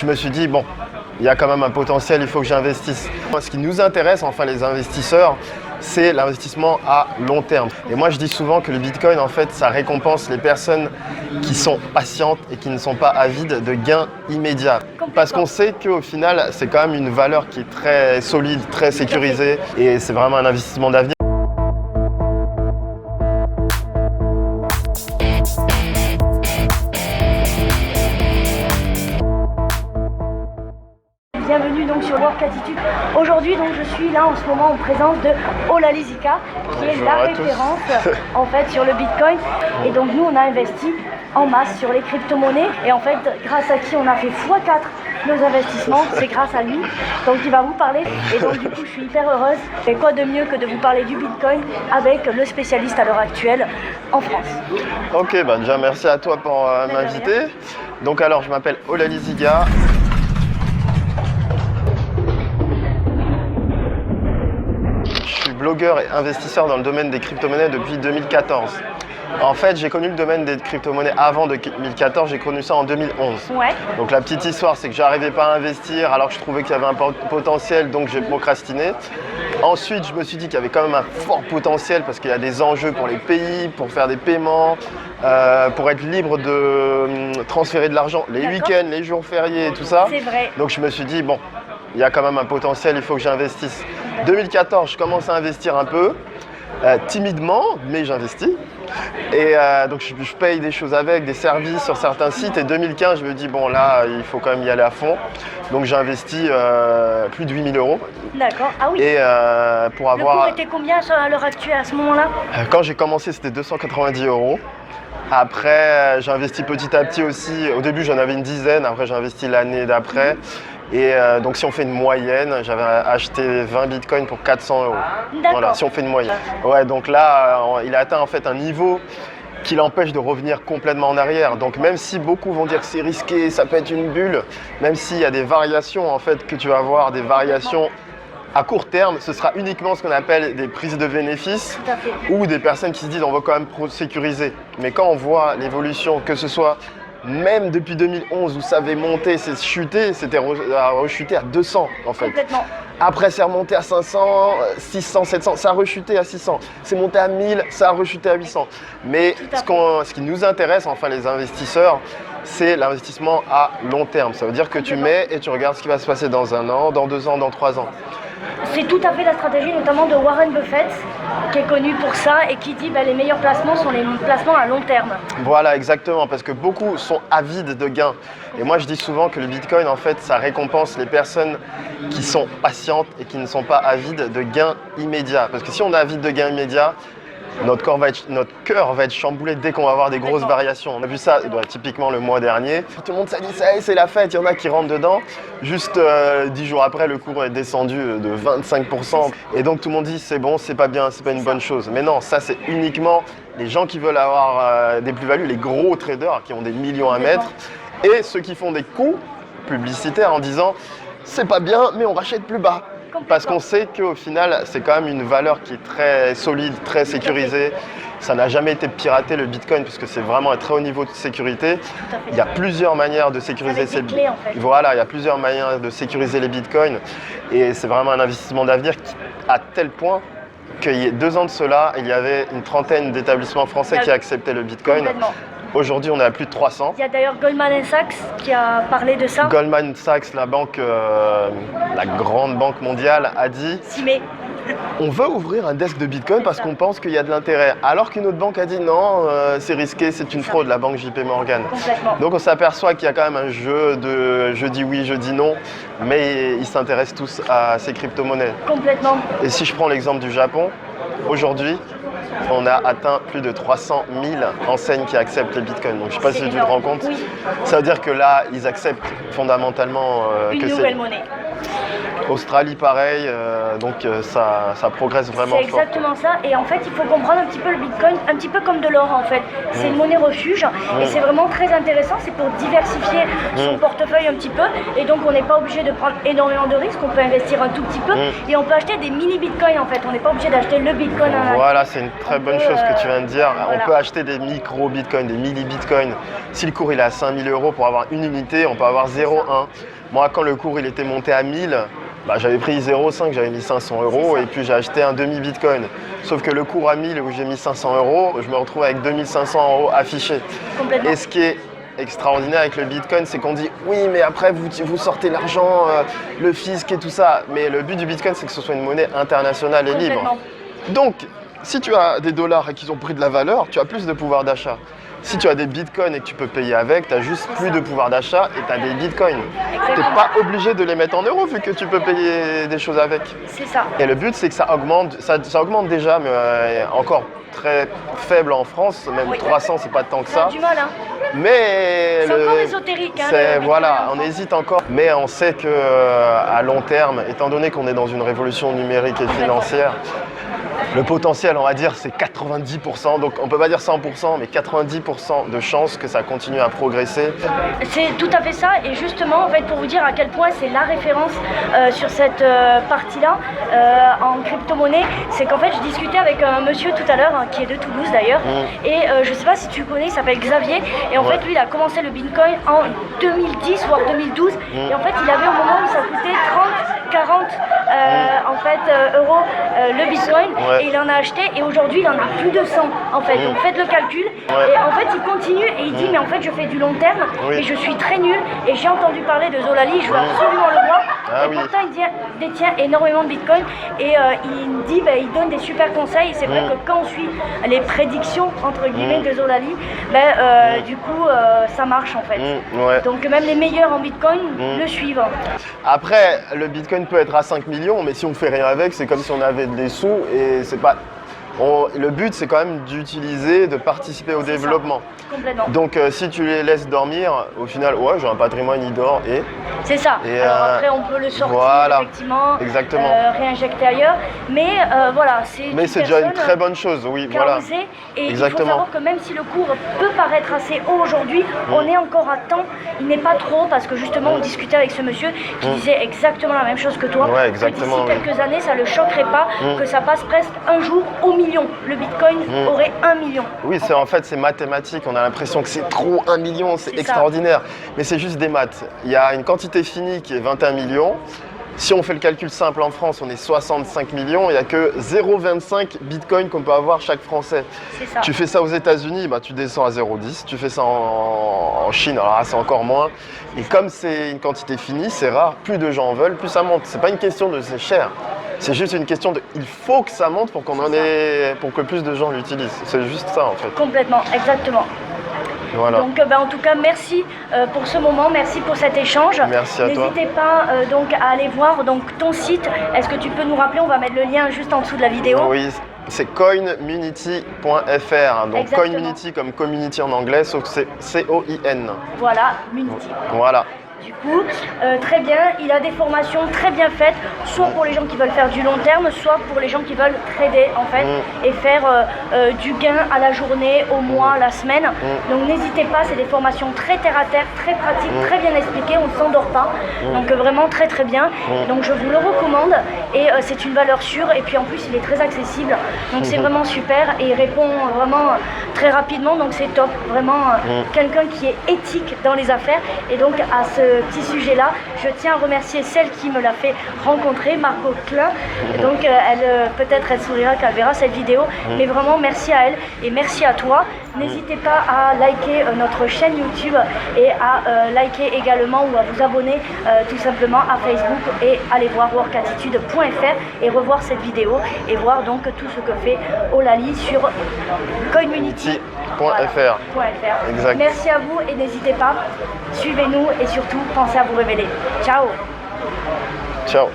Je me suis dit, bon, il y a quand même un potentiel, il faut que j'investisse. Ce qui nous intéresse, enfin les investisseurs, c'est l'investissement à long terme. Et moi, je dis souvent que le Bitcoin, en fait, ça récompense les personnes qui sont patientes et qui ne sont pas avides de gains immédiats. Parce qu'on sait qu'au final, c'est quand même une valeur qui est très solide, très sécurisée et c'est vraiment un investissement d'avenir. Bienvenue donc sur Work Attitude. Aujourd'hui donc je suis là en ce moment en présence de Olalizika qui est la référence en fait sur le Bitcoin. Et donc nous on a investi en masse sur les crypto-monnaies et en fait grâce à qui on a fait x4 nos investissements, c'est grâce à lui. Donc il va vous parler et donc du coup je suis hyper heureuse. Et quoi de mieux que de vous parler du Bitcoin avec le spécialiste à l'heure actuelle en France. Ok, déjà merci à toi pour m'inviter. Donc alors je m'appelle Olalizika. Blogueur et investisseur dans le domaine des crypto-monnaies depuis 2014. En fait, j'ai connu le domaine des crypto-monnaies avant 2014, j'ai connu ça en 2011. Ouais. Donc la petite histoire, c'est que j'arrivais pas à investir alors que je trouvais qu'il y avait un potentiel, donc j'ai procrastiné. Ensuite, je me suis dit qu'il y avait quand même un fort potentiel parce qu'il y a des enjeux pour les pays, pour faire des paiements, pour être libre de transférer de l'argent les week-ends, les jours fériés et tout ça. C'est vrai. Donc je me suis dit, bon, il y a quand même un potentiel, il faut que j'investisse. 2014, je commence à investir un peu, timidement, mais j'investis. Et donc je paye des choses avec, des services sur certains sites. Et 2015, je me dis, bon là, il faut quand même y aller à fond. Donc j'ai investi plus de 8 000 €. D'accord, ah oui. Et pour avoir... Le cours était combien à l'heure actuelle à ce moment-là? Quand j'ai commencé, c'était 290 €. Après, j'ai investi petit à petit aussi. Au début, j'en avais une dizaine. Après, j'ai investi l'année d'après. Et donc, si on fait une moyenne, j'avais acheté 20 bitcoins pour 400 €. Voilà, si on fait une moyenne. Ouais, donc là, il a atteint en fait un niveau qui l'empêche de revenir complètement en arrière. Donc, même si beaucoup vont dire que c'est risqué, ça peut être une bulle, même s'il y a des variations en fait que tu vas voir, des variations à court terme, ce sera uniquement ce qu'on appelle des prises de bénéfices ou des personnes qui se disent on va quand même sécuriser. Mais quand on voit l'évolution, que ce soit même depuis 2011 où ça avait monté, c'est chuté, c'était rechuté à 200 en fait. Complètement. Après c'est remonté à 500, 600, 700, ça a rechuté à 600. C'est monté à 1000, ça a rechuté à 800. Mais ce qui nous intéresse, enfin les investisseurs, c'est l'investissement à long terme. Ça veut dire que tu mets et tu regardes ce qui va se passer dans 1 an, dans 2 ans, dans 3 ans. C'est tout à fait la stratégie notamment de Warren Buffett qui est connu pour ça et qui dit les meilleurs placements sont les placements à long terme. Voilà, exactement, parce que beaucoup sont avides de gains. Et moi je dis souvent que le Bitcoin en fait ça récompense les personnes qui sont patientes et qui ne sont pas avides de gains immédiats. Parce que si on est avide de gains immédiats, notre cœur va être chamboulé dès qu'on va avoir des grosses variations. On a vu ça typiquement le mois dernier. Tout le monde s'est dit ça y est, c'est la fête, il y en a qui rentrent dedans. Juste 10 jours après, le cours est descendu de 25%. Et donc tout le monde dit c'est bon, c'est pas bien, c'est pas une bonne chose. Mais non, ça c'est uniquement les gens qui veulent avoir des plus-values, les gros traders qui ont des millions à mettre. Et ceux qui font des coups publicitaires en disant c'est pas bien, mais on rachète plus bas. Parce qu'on sait qu'au final, c'est quand même une valeur qui est très solide, très sécurisée. Ça n'a jamais été piraté le Bitcoin puisque c'est vraiment un très haut niveau de sécurité. Il y a plusieurs manières de sécuriser ces bitcoins. Voilà, il y a plusieurs manières de sécuriser les bitcoins et c'est vraiment un investissement d'avenir à tel point qu'il y a 2 ans de cela, il y avait une trentaine d'établissements français qui acceptaient le Bitcoin. Aujourd'hui, on est à plus de 300. Il y a d'ailleurs Goldman Sachs qui a parlé de ça. Goldman Sachs, la banque, la grande banque mondiale, a dit on veut ouvrir un desk de Bitcoin parce qu'on pense qu'il y a de l'intérêt. Alors qu'une autre banque a dit non, c'est risqué, c'est une fraude, la banque JP Morgan. Donc on s'aperçoit qu'il y a quand même un jeu de je dis oui, je dis non, mais ils s'intéressent tous à ces crypto-monnaies. Complètement. Et si je prends l'exemple du Japon, aujourd'hui, on a atteint plus de 300 000 enseignes qui acceptent les bitcoins. Donc je ne sais pas si tu te rends compte. Oui. Ça veut dire que là, ils acceptent fondamentalement une nouvelle monnaie. Australie, pareil, donc ça progresse vraiment fort. C'est exactement ça. Et en fait, il faut comprendre un petit peu le Bitcoin, un petit peu comme de l'or en fait. C'est une monnaie refuge et c'est vraiment très intéressant. C'est pour diversifier son portefeuille un petit peu. Et donc, on n'est pas obligé de prendre énormément de risques. On peut investir un tout petit peu et on peut acheter des mini Bitcoins en fait. On n'est pas obligé d'acheter le Bitcoin. Voilà, c'est une très bonne chose que tu viens de dire. Voilà. On peut acheter des micro-bitcoins, des milli-bitcoins. Si le cours il est à 5000 € pour avoir une unité, on peut avoir 0,1. Moi, quand le cours il était monté à 1000, j'avais pris 0,5, j'avais mis 500 € et puis j'ai acheté un demi-bitcoin. Sauf que le cours à 1000 où j'ai mis 500 €, je me retrouve avec 2500 € affichés. Et ce qui est extraordinaire avec le bitcoin, c'est qu'on dit oui, mais après vous sortez l'argent, le fisc et tout ça. Mais le but du bitcoin, c'est que ce soit une monnaie internationale et libre. Donc, si tu as des dollars et qu'ils ont pris de la valeur, tu as plus de pouvoir d'achat. Si tu as des bitcoins et que tu peux payer avec, tu as juste plus de pouvoir d'achat et tu as des bitcoins. Tu n'es pas obligé de les mettre en euros vu que tu peux payer des choses avec. C'est ça. Et le but, c'est que ça augmente. Ça augmente déjà, mais encore très faible en France. Même 300, c'est pas tant que ça. On a du mal, hein. Mais c'est encore ésotérique. Voilà, on hésite encore. Mais on sait qu'à long terme, étant donné qu'on est dans une révolution numérique et financière, le potentiel, on va dire, c'est 90%. Donc, on ne peut pas dire 100%, mais 90% de chances que ça continue à progresser. C'est tout à fait ça. Et justement, en fait, pour vous dire à quel point c'est la référence sur cette partie-là en crypto-monnaie, c'est qu'en fait, je discutais avec un monsieur tout à l'heure, qui est de Toulouse d'ailleurs. Et je ne sais pas si tu connais, il s'appelle Xavier. Et en fait, lui, il a commencé le Bitcoin en 2010, voire 2012. Et en fait, il avait au moment où ça coûtait 30-40 euros le Bitcoin. Et il en a acheté et aujourd'hui il en a plus de 100 en fait. Donc faites le calcul. Et en fait il continue et il dit mais en fait je fais du long terme et je suis très nul et j'ai entendu parler de Zolali, je veux absolument le voir. Et pourtant il détient énormément de Bitcoin et il dit il donne des super conseils. C'est vrai que quand on suit les prédictions entre guillemets de Zolali, du coup ça marche en fait. Donc même les meilleurs en Bitcoin le suivent. Après le Bitcoin peut être à 5 millions mais si on fait rien avec c'est comme si on avait des sous et c'est pas. Le but, c'est quand même d'utiliser, de participer au développement. Complètement. Donc, si tu les laisses dormir, au final, j'ai un patrimoine, il dort et... C'est ça. Et alors après, on peut le sortir, effectivement, réinjecter ailleurs. Mais voilà, Mais c'est déjà une très bonne chose, oui, voilà. Et il faut savoir que même si le cours peut paraître assez haut aujourd'hui, on est encore à temps. Il n'est pas trop, parce que justement, on discutait avec ce monsieur qui disait exactement la même chose que toi. Ouais, exactement. D'ici quelques années, ça ne le choquerait pas que ça passe presque un jour au million. Le Bitcoin aurait 1 million. Oui, en fait, c'est mathématique. On a l'impression que c'est trop 1 million, c'est extraordinaire. Mais c'est juste des maths. Il y a une quantité finie qui est 21 millions. Si on fait le calcul simple en France, on est 65 millions. Il n'y a que 0,25 Bitcoin qu'on peut avoir chaque Français. Ça. Tu fais ça aux États-Unis, tu descends à 0,10. Tu fais ça en Chine, alors là, c'est encore moins. Et comme c'est une quantité finie, c'est rare. Plus de gens en veulent, plus ça monte. C'est pas une question de c'est cher. C'est juste une question de il faut que ça monte pour pour que plus de gens l'utilisent. C'est juste ça en fait. Complètement, exactement. Voilà. Donc en tout cas merci pour ce moment, merci pour cet échange. Merci à toi. N'hésitez pas donc à aller voir ton site. Est-ce que tu peux nous rappeler? On va mettre le lien juste en dessous de la vidéo. Oui, c'est coinmunity.fr. Donc Coinmunity comme community en anglais, sauf que c'est C-O-I-N. Voilà, Munity. Voilà. Du coup, très bien, il a des formations très bien faites, soit pour les gens qui veulent faire du long terme, soit pour les gens qui veulent trader en fait et faire du gain à la journée, au mois, la semaine. Donc n'hésitez pas, c'est des formations très terre à terre, très pratiques, très bien expliquées, on ne s'endort pas. Donc vraiment très très bien. Donc je vous le recommande et c'est une valeur sûre et puis en plus il est très accessible. Donc c'est vraiment super et il répond vraiment très rapidement, donc c'est top. Vraiment quelqu'un qui est éthique dans les affaires et donc à ce petit sujet là je tiens à remercier celle qui me l'a fait rencontrer, Margot Klein. Donc peut-être elle sourira quand elle verra cette vidéo, mais vraiment merci à elle et merci à toi. N'hésitez pas à liker notre chaîne YouTube et à liker également ou à vous abonner tout simplement à Facebook et aller voir workattitude.fr et revoir cette vidéo et voir donc tout ce que fait Olali sur coinmunity.fr. Exact. Merci à vous et n'hésitez pas, suivez-nous et surtout pensez à vous révéler. Ciao. Ciao.